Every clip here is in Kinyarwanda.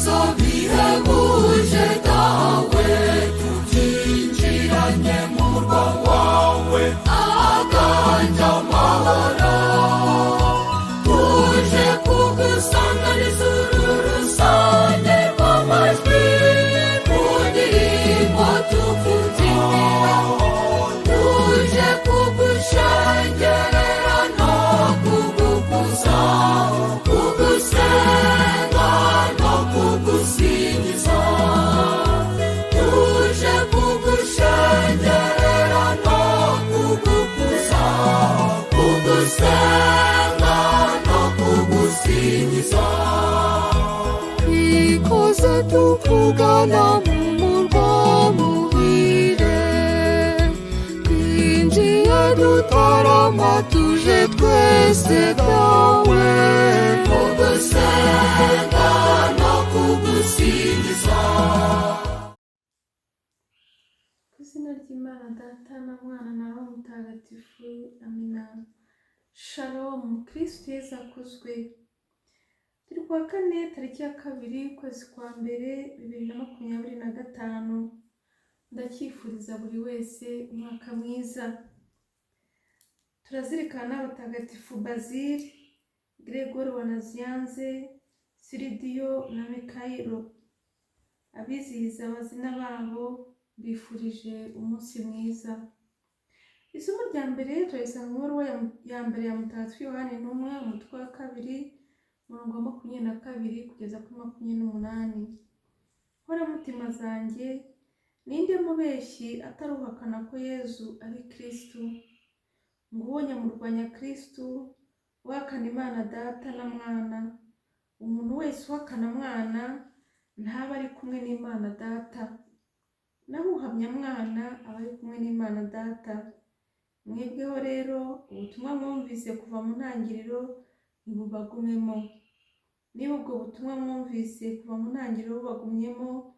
ibyiza bihebuje dawe, tubyinjiranye mu murwa wawe ahaganje amahoro. Tuje kugusanganiza uru rusange rw'amajwi, mu ndirimbo tukubyinira. Tuje kugushengerera no kugukuza, kugusenga no kugusingiza. Tuje kugushengerera no kugukuza, kugusenga no kugusingiza. Twikoze tuvugana mu murwa muhire, twinjiye dutarama tuje twese dawe, kugusenga no kugusingiza. Ku izina ry'Imana Data na Mwana na Roho Mutagatifu, amina. Shalom, Kristo Yesu akuzwe. Turi kuwa kane tariki ya 2 ukwezi kwa mbere 2025. Ndacyifuriza buri wese umwaka mwiza. Turazirikana abatagatifu Bazili, Gregori wa Nazianze, Siridiyo na Mikayiro. Abizihiza abazina babo bifurije umunsi mwiza. Isomo rya mbere turayisanga mu ibaruwa ya mbere ya Mutagatifu Yohani Intumwa, umutwe wa 2, umurongo wa 22 kugeza kuri 28. Nkoramutima zanjye, ninde mubeshyi ataruhakana ko Yezu ari Kristo? Nguwo nyamurwanya Kristo, uhakana Imana Data na Mwana. Umuntu wese uhakana Mwana ntaba ari kumwe n'Imana Data, naho uhamya Mwana aba ari kumwe n'Imana Data. Mwebweho rero ubutumwa mwumvise kuva mu ntangiriro ntibubagumemo. Niba ubwo butumwa mwumvise kuva mu ntangiriro bubagumyemo,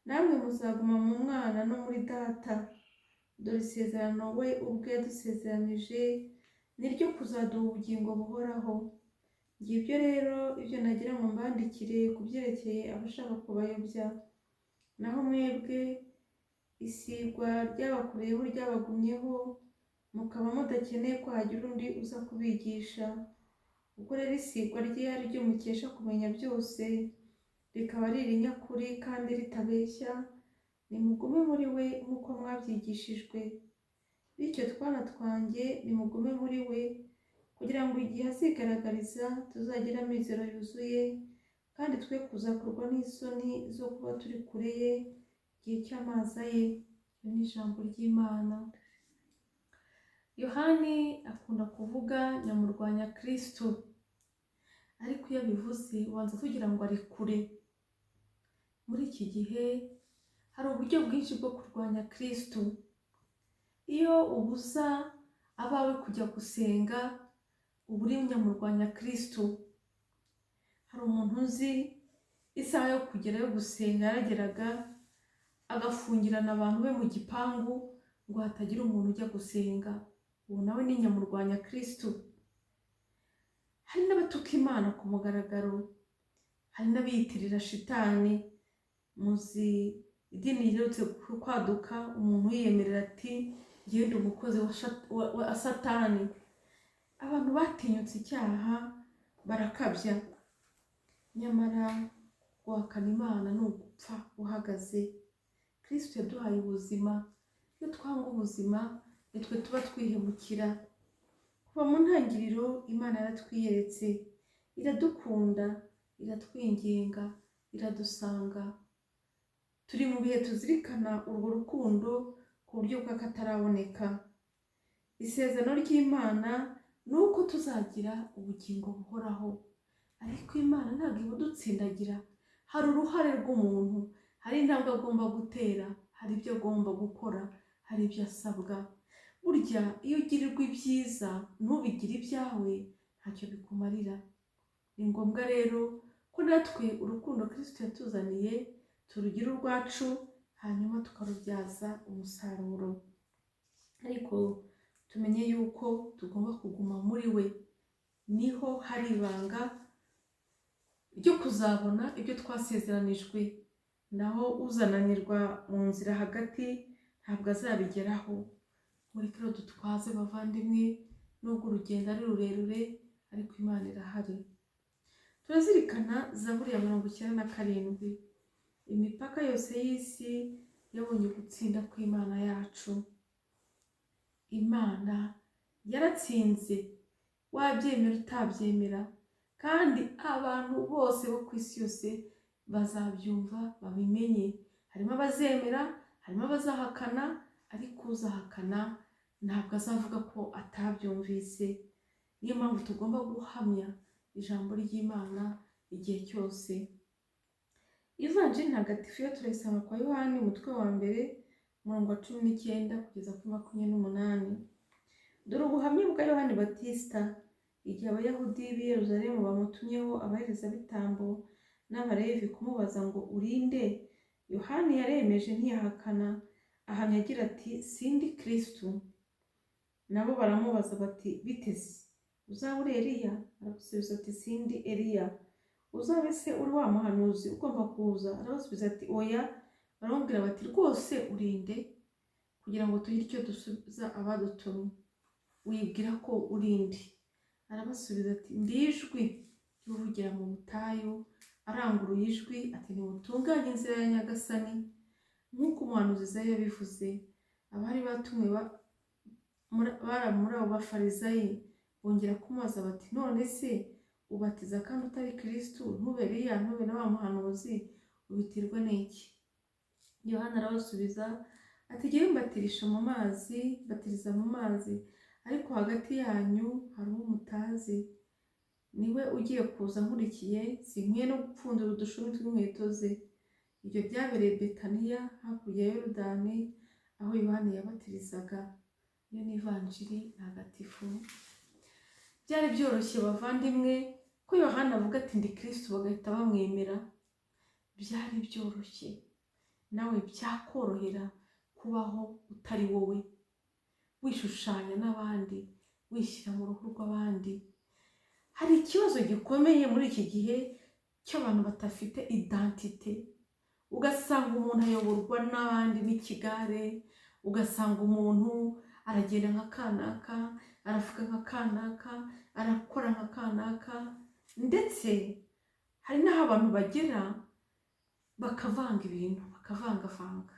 namwe muzaguma mu Mwana no muri Data. Dore isezerano we ubwe yadusezeranije niryo kuzaduha ubugingo buhoraho. Ngibyo rero ibyo nagira ngo mbandikire ku byerekeye abashaka kubayobya. Naho mwebwe isigwa ryabakureyeho ryabagumyeho, mukaba mudakeneye ko hagira undi uza kubigisha. Ubwo rero isigwa rye ari ryo mukesha kumenya byose, rikaba ari irinyakuri kandi ritabeshya, nimugume muri we nk'uko mwabyigishijwe. Bityo twana twanjye, nimugume muri we, kugira ngo igihe azigaragariza tuzagire amizero yuzuye, kandi twe kuzakorwa n'isoni zo kuba turi kure ye igihe cy'amaza ye. Iyo ni ijambo ry'Imana. Yohani akunda kuvuga nyamurwanya Kristo, ariko iyo abivuze ubanza tugira ngo ari kure. Muri iki gihe hari uburyo bwinshi bwo kurwanya Kristo. Iyo ubuza abawe kujya gusenga, uba uri nyamurwanya Kristo. Hari umuntu uzi isaha yo kugerayo gusenga yarageraga, agafungirana abantu be mu gipangu ngo hatagira umuntu ujya gusenga. Ubu nawe ni nyamurwanya Kristo. Hari n'abatuka Imana ku mugaragaro, hari n'abiyitirira shitani. Muzi idini riherutse kwaduka, umuntu yiyemerera ati ngende umukozi wa Satani. Abantu batinyutse icyaha barakabya, nyamara guhakana Imana ni ugupfa uhagaze. Kristo yaduhaye ubuzima. Iyo twanga ubuzima nitwe tuba twihemukira. Kuva mu ntangiriro Imana yaratwiyeretse, iradukunda, iratwinginga, iradusanga. Turi mu bihe tuzirikana urwo rukundo ku buryo bw'akataraboneka. Isezerano ry'Imana ni uko tuzagira ubugingo buhoraho. Ariko Imana ntabwo ibudutsindagira. Hari uruhare rw'umuntu, hari intambwe agomba gutera, hari ibyo agomba gukora, hari ibyo asabwa. Burya iyo ugirirwa ibyiza ntubigire ibyawe, ntacyo bikumarira. Ni ngombwa rero ko natwe urukundo Kristo yatuzaniye turugira urwacu, hanyuma tukarubyaza umusaruro. Ariko tumenye yuko tugomba kuguma muri we. Niho hari ibanga ryo kuzabona ibyo twasezeranijwe, naho uzananirwa mu nzira hagati ntabwo azabigeraho. Mureke rero dutwaze bavandimwe, nubwo urugendo ari rurerure ariko Imana irahari. Turazirikana Zaburi ya 97. Imipaka yose y'isi yabonye gutsinda kw'Imana yacu. Imana yaratsinze, wabyemera utabyemera, kandi abantu bose bo ku isi yose bazabyumva babimenye. Harimo abazemera, harimo abazahakana, ariko uzahakana ntabwo azavuga ko atabyumvise. Niyo mpamvu tugomba guhamya ijambo ry'Imana igihe cyose. Ivanjiri ntagatifu yo turayisanga kwa Yohani umutwe wa 1 umurongo wa 19 kugeza kuri 28. Dore ubuhamya bwa Yohani Batista igihe Abayahudi b'i Yerusalemu bamutumyeho abaherezabitambo n'Abalevi kumubaza ngo urinde. Yohani yaremeje ntiyahakana, ahamya agira ati sindi Kristo. Nabo baramubaza bati biteze, uzaba uri Eliya? Arabasubiza ati sindi Eliya. Uzabe se uri wa muhanuzi ugomba kuza? Arabasubiza ati oya. Baramubwira bati rwose urinde, kugira ngo tugire icyo dusubiza abadutumye. Wibwira ko urinde? Arabasubiza ati ndi ijwi ry'uvugira mu butayu aranguruye ijwi ati nimutunganye inzira ya Nyagasani, nk'uko umuhanuzi Izaya yabivuze. Abari batumwe muri abo bafarisayi bongera kumubaza bati none se ubatiza kandi utari Kristo, ntube Eliya, ntube na wa muhanuzi, ubitirwa n'iki? Yohana arabasubiza ati jyewe mbatirisha mu mazi, mbatiriza mu mazi, ariko hagati yanyu hari uwo mutazi, niwe ugiye kuza nkurikiye, sinkwiye no gupfundura udushumi tw'inkweto ze. Ibyo byabereye Betaniya hakurya ya Yorodani, aho Yohana yabatirizaga. Iyo ni ivanjiri ntagatifu. Byari byoroshye bavandimwe ko Yohana avuga ati ndi Kristo bagahita bamwemera. Byari byoroshye. Nawe byakorohera kubaho utari wowe, wishushanya n'abandi, wishyira mu ruhu rw'abandi. Hari ikibazo gikomeye muri iki gihe cy'abantu batafite identite. Ugasanga umuntu ayoborwa n'abandi n'ikigare, ugasanga umuntu aragenda nka kanaka, aravuga nka kanaka, arakora nka kanaka, ndetse hari n'aho abantu bagera bakavanga ibintu, bakavangavanga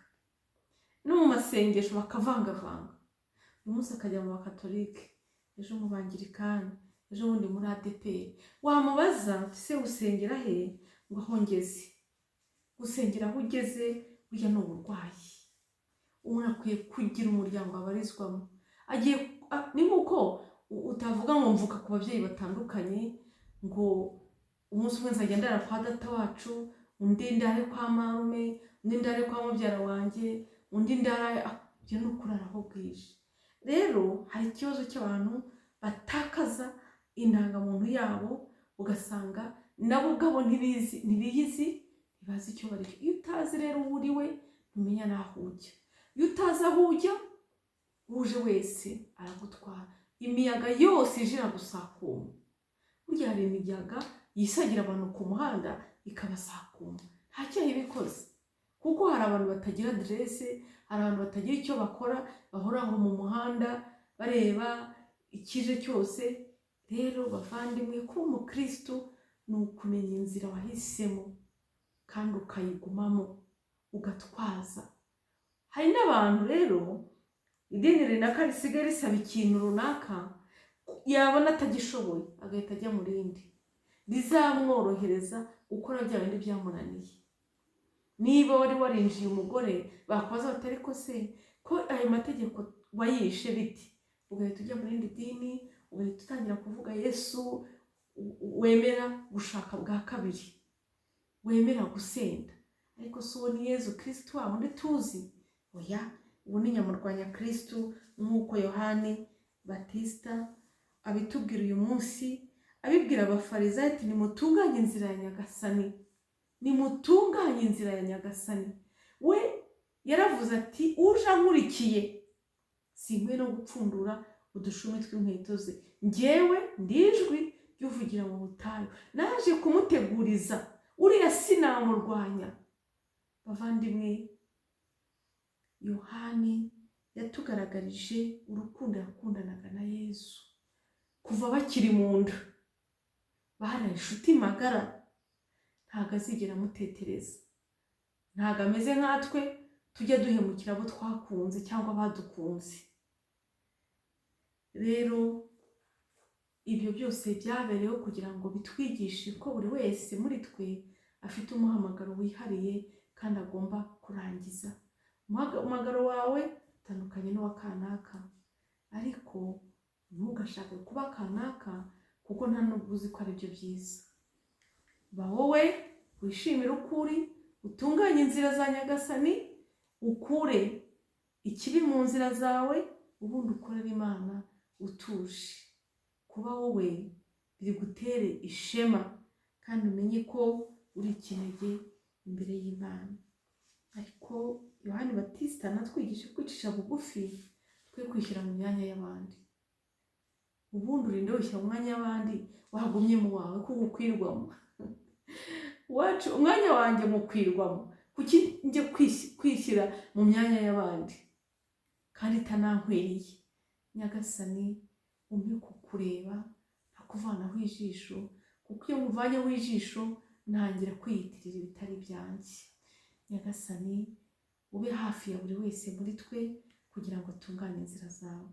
no mu masengesho bakavangavanga. Uyu munsi akajya mu bakatolike, ejo mu bangirikani, ejo bundi muri ADEPR. Wamubaza se usengera he? Ngo aho ngeze. Gusengera aho ugeze burya ni uburwayi. Umuntu akwiye kugira umuryango abarizwamo. Ni nk'uko utavuga ngo mvuka ku babyeyi batandukanye, ngo umunsi umwe nzajya ndara kwa data wacu, undi ndare kwa marume, undi ndare kwa mubyara wanjye, undi ndara ibyo ni ukurara aho bwije. Rero hari ikibazo cy'abantu batakaza indangamuntu yabo, ugasanga nabo ubwabo ntibizi ntibazi icyo bari cyo. Iyo utazi rero uwo uri we ntumenya n'aho ujya. Iyo utazi aho ujya, uje wese aragutwara. Imiyaga yose ije iragusakuma. Burya hari imiyaga yisagira abantu ku muhanda ikabasakuma, nta cyaha ibikoze, kuko hari abantu batagira aderese, hari abantu batagira icyo bakora, bahora aho mu muhanda bareba ikije cyose. Rero bavandimwe, kuba umukristo ni ukumenya inzira wahisemo kandi ukayigumamo ugatwaza. Hari n'abantu rero idini runaka risigaye risaba ikintu runaka, yabona atagishoboye agahita ajya mu rindi rizamworohereza gukora bya bindi byamunaniye. Niba wari warinjiye umugore, bakubaza bati ariko se ko ayo mategeko wayishe biti, ugahita ujya mu rindi dini, ugahita utangira kuvuga Yesu, wemera gushaka bwa kabiri, wemera gusenda. Ariko si uwo ni Yezu Kristo wa wundi tuzi? Oya, ubu ni nyamurwanya Kristo, nk'uko Yohani Batista abitubwira uyu munsi, abibwira abafarisayo ati nimutunganye inzira ya Nyagasani, nimutunganye inzira ya Nyagasani. We yaravuze ati uje ankurikiye sinkwiye no gupfundura udushumi tw'inkweto ze, njyewe ndi ijwi y'uvugira mu butayu, naje kumuteguriza, uriya sinamurwanya. Bavandimwe, Yohani yatugaragarije urukundo yakundanaga na Yesu kuva bakiri mu nda, bari inshuti magara, ntago azigera amutetereza, ntago ameze nkatwe tujya duhemukira abo twakunze cyangwa badukunze. Rero ibyo byose byabereyeho kugira ngo bitwigishe ko buri wese muri twe afite umuhamagaro wihariye kandi agomba kurangiza. Umuhamagaro wawe utandukanye n'uwa kanaka, ariko ntugashake kuba kanaka kuko nta nubwo uzi ko ari byo byiza. Ba wowe wishimire uko uri, utunganye inzira za Nyagasani, ukure ikibi mu nzira zawe, ubundi ukorere Imana utuje. Kuba wowe biri gutere ishema kandi umenye ko uri ikinege imbere y'Imana. Ariko Yohani Batista anatwigisha kwicisha bugufi, twe kwishyira mu myanya y'abandi. Ubundi urinde wishyira mu mwanya w'abandi, wagumye mu wawe kuko ukwirwamo. Wacu umwanya wanjye mukwirwamo, kuki njye kwishyira mu myanya y'abandi kandi itanankwiriye? Nyagasani umpe kukureba ntakuvanaho ijisho, kuko iyo muvanyeho ijisho ntangira kwiyitirira ibitari byanjye. Nyagasani ube hafi ya buri wese muri twe kugira ngo atungane inzira zawe.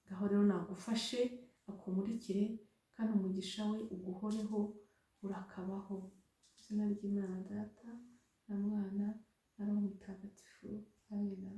Ngaho rero nagufashe, akumurikire, kandi umugisha we uguhoreho urakabaho. Izina ry'Imana Data na Mwana na Roho Mutagatifu. Amina.